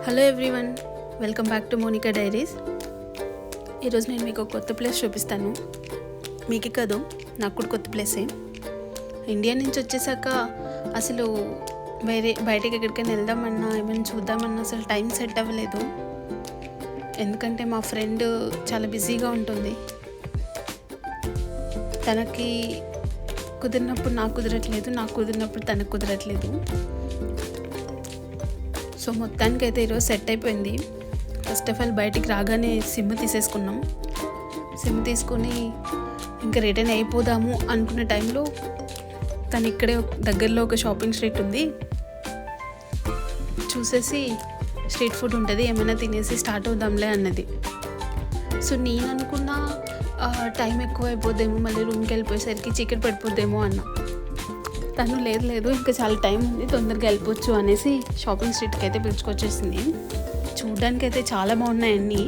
Hello everyone, welcome back to Monika diaries. ఈరోజు నేను మీకు ఒక కొత్త ప్లేస్ చూపిస్తాను. మీకే కాదు, నాకు కూడా కొత్త ప్లేసే. ఇండియా నుంచి వచ్చేసాక అసలు బయటకి ఎక్కడికైనా వెళ్దామన్నా ఏమైనా చూద్దామన్నా అసలు టైం సెట్ అవ్వలేదు. ఎందుకంటే మా ఫ్రెండ్ చాలా బిజీగా ఉంటుంది. తనకి కుదిరినప్పుడు నాకు కుదరట్లేదు, నాకు కుదిరినప్పుడు తనకు కుదరట్లేదు. సో మొత్తానికైతే ఈరోజు సెట్ అయిపోయింది. ఫస్ట్ ఆఫ్ ఆల్ బయటికి రాగానే సిమ్ తీసేసుకున్నాం. సిమ్ తీసుకొని ఇంకా రిటర్న్ అయిపోదాము అనుకున్న టైంలో తను ఇక్కడే దగ్గరలో ఒక షాపింగ్ స్ట్రీట్ ఉంది, చూసేసి స్ట్రీట్ ఫుడ్ ఉంటుంది ఏమైనా తినేసి స్టార్ట్ అవుదాంలే అన్నది. సో నేను అనుకున్న టైం ఎక్కువ అయిపోద్దేమో, మళ్ళీ రూమ్కి వెళ్ళిపోయేసరికి చీకటి పడిపోద్దేమో అన్న. తను లేదు ఇంకా చాలా టైం ఉంది, తొందరగా వెళ్ళిపోవచ్చు అనేసి షాపింగ్ స్ట్రీట్కి అయితే పిలుచుకొచ్చేసింది. చూడ్డానికి అయితే చాలా బాగున్నాయి అన్నీ.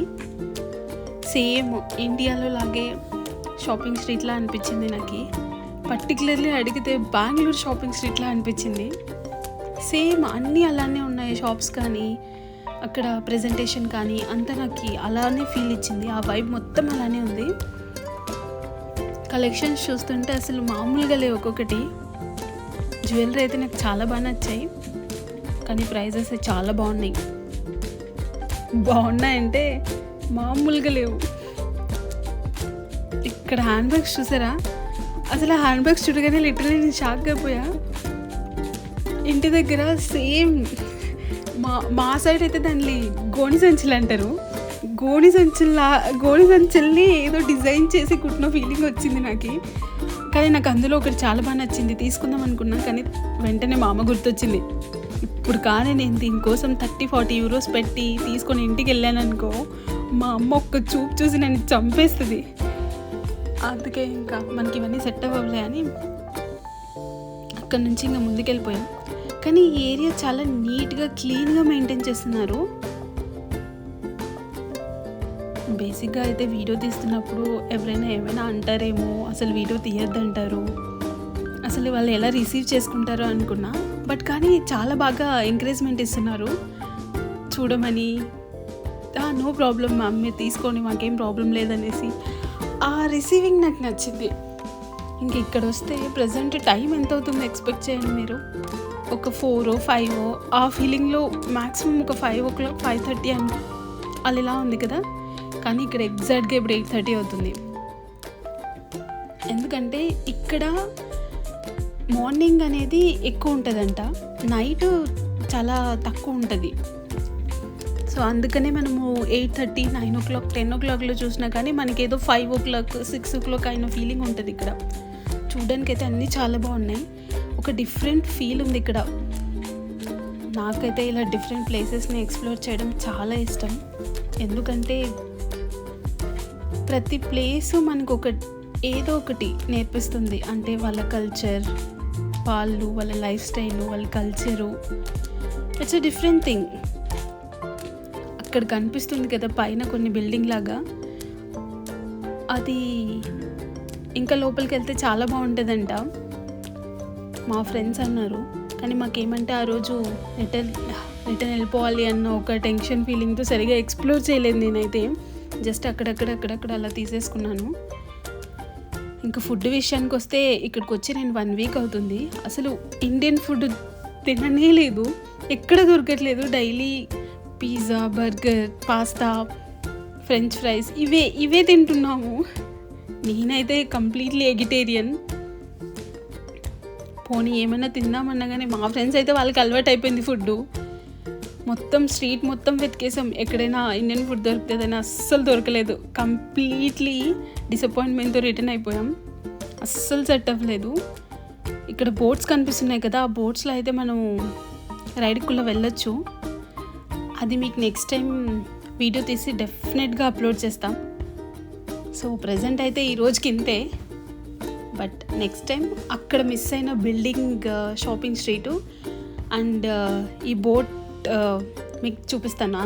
సేమ్ ఇండియాలో లాగే షాపింగ్ స్ట్రీట్లా అనిపించింది నాకు. పర్టికులర్లీ అడిగితే బెంగళూరు షాపింగ్ స్ట్రీట్లా అనిపించింది. సేమ్ అన్నీ అలానే ఉన్నాయి, షాప్స్ కానీ అక్కడ ప్రెజెంటేషన్ కానీ అంతా నాకు అలానే ఫీల్ ఇచ్చింది. ఆ వైబ్ మొత్తం అలానే ఉంది. కలెక్షన్స్ చూస్తుంటే అసలు మామూలుగా లేవు. ఒక్కొక్కటి జ్యువెలరీ అయితే నాకు చాలా బాగా నచ్చాయి, కానీ ప్రైజెస్ చాలా బాగున్నాయంటే మామూలుగా లేవు. ఇక్కడ హ్యాండ్ బ్యాగ్స్ చూసారా? అసలు ఆ హ్యాండ్ బ్యాగ్స్ చూడగానే లిటరల్లీ నేను షాక్ అయిపోయా. ఇంటి దగ్గర సేమ్ మా సైడ్ అయితే దాన్ని గోణి సంచులు అంటారు. గోణి సంచుల్ని ఏదో డిజైన్ చేసి కుట్టిన ఫీలింగ్ వచ్చింది నాకు. కానీ నాకు అందులో ఒకటి చాలా బాగా నచ్చింది, తీసుకుందాం అనుకున్నా. కానీ వెంటనే మా అమ్మ గుర్తొచ్చింది. ఇప్పుడు కానీ నేను దీనికోసం 30-40 యూరోస్ పెట్టి తీసుకొని ఇంటికి వెళ్ళాను అనుకో, మా అమ్మ ఒక్క చూపు చూసి నన్ను చంపేస్తుంది. అందుకే ఇంకా మనకి ఇవన్నీ సెట్ అవ్వలే అని అక్కడి నుంచి ఇంకా ముందుకెళ్ళిపోయాం. కానీ ఈ ఏరియా చాలా నీట్గా క్లీన్గా మెయింటైన్ చేస్తున్నారు. బేసిక్గా అయితే వీడియో తీస్తున్నప్పుడు ఎవరైనా ఏమైనా అంటారేమో, అసలు వీడియో తీయద్దంటారు, అసలు వాళ్ళు ఎలా రిసీవ్ చేసుకుంటారో అనుకున్నా. బట్ కానీ చాలా బాగా ఎంకరేజ్మెంట్ ఇస్తున్నారు, చూడమని. నో ప్రాబ్లం మ్యామ్, మీరు తీసుకోండి, మాకేం ప్రాబ్లం లేదనేసి ఆ రిసీవింగ్ నాకు నచ్చింది. ఇంక ఇక్కడ వస్తే ప్రజెంట్ టైం ఎంత అవుతుందో ఎక్స్పెక్ట్ చేయండి మీరు. ఒక 4-5 ఆ ఫీలింగ్లో, మ్యాక్సిమం ఒక 5 o'clock 5:30 అని అలా ఇలా ఉంది కదా. కానీ ఇక్కడ ఎగ్జాక్ట్గా ఇప్పుడు 8:30 అవుతుంది. ఎందుకంటే ఇక్కడ మార్నింగ్ అనేది ఎక్కువ ఉంటుందంట, నైట్ చాలా తక్కువ ఉంటుంది. సో అందుకనే మనము 8:30, 9 o'clock 10 o'clockలో చూసినా కానీ మనకి ఏదో 5 o'clock 6 o'clock అయిన ఫీలింగ్ ఉంటుంది ఇక్కడ. చూడడానికి అయితే అన్నీ చాలా బాగున్నాయి. ఒక డిఫరెంట్ ఫీల్ ఉంది ఇక్కడ. నాకైతే ఇలా డిఫరెంట్ ప్లేసెస్ని ఎక్స్ప్లోర్ చేయడం చాలా ఇష్టం. ఎందుకంటే ప్రతి ప్లేసు మనకు ఏదో ఒకటి నేర్పిస్తుంది. అంటే వాళ్ళ కల్చర్, వాళ్ళ లైఫ్ స్టైలు, వాళ్ళ culture, it's a different thing. అక్కడ కనిపిస్తుంది కదా పైన కొన్ని బిల్డింగ్ లాగా, అది ఇంకా లోపలికి వెళ్తే చాలా బాగుంటుందంట మా ఫ్రెండ్స్ అన్నారు. కానీ మాకేమంటే ఆ రోజు రిటర్న్ వెళ్ళిపోవాలి అన్న ఒక టెన్షన్ ఫీలింగ్తో సరిగా ఎక్స్ప్లోర్ చేయలేదు. నేనైతే జస్ట్ అక్కడక్కడ అలా తీసేసుకున్నాను. ఇంకా ఫుడ్ విషయానికి వస్తే ఇక్కడికి వచ్చి నేను 1 week అవుతుంది. అసలు ఇండియన్ ఫుడ్ తిననే లేదు, ఎక్కడ దొరకట్లేదు. Daily pizza, burger, pasta, French fries ఇవే తింటున్నాము. నేనైతే కంప్లీట్లీ ఎగిటేరియన్. పోనీ ఏమైనా తిందామన్నా కానీ మా ఫ్రెండ్స్ అయితే వాళ్ళకి అలవాటు అయిపోయింది ఫుడ్. మొత్తం స్ట్రీట్ మొత్తం వెతికేసాం, ఎక్కడైనా ఇండియన్ ఫుడ్ దొరుకుతుందని. అస్సలు దొరకలేదు. కంప్లీట్లీ డిసప్పాయింట్మెంట్తో రిటర్న్ అయిపోయాం. అస్సలు సెట్ అవ్వలేదు. ఇక్కడ బోట్స్ కనిపిస్తున్నాయి కదా, ఆ బోట్స్లో అయితే మనం రైడ్కుల్లో వెళ్ళొచ్చు. అది మీకు నెక్స్ట్ టైం వీడియో తీసి డెఫినెట్గా అప్లోడ్ చేస్తాం. సో ప్రజెంట్ అయితే ఈ రోజుకి ఇంతే. బట్ నెక్స్ట్ టైం అక్కడ మిస్ అయిన బిల్డింగ్, షాపింగ్ స్ట్రీటు అండ్ ఈ బోట్ మీకు చూపిస్తాను.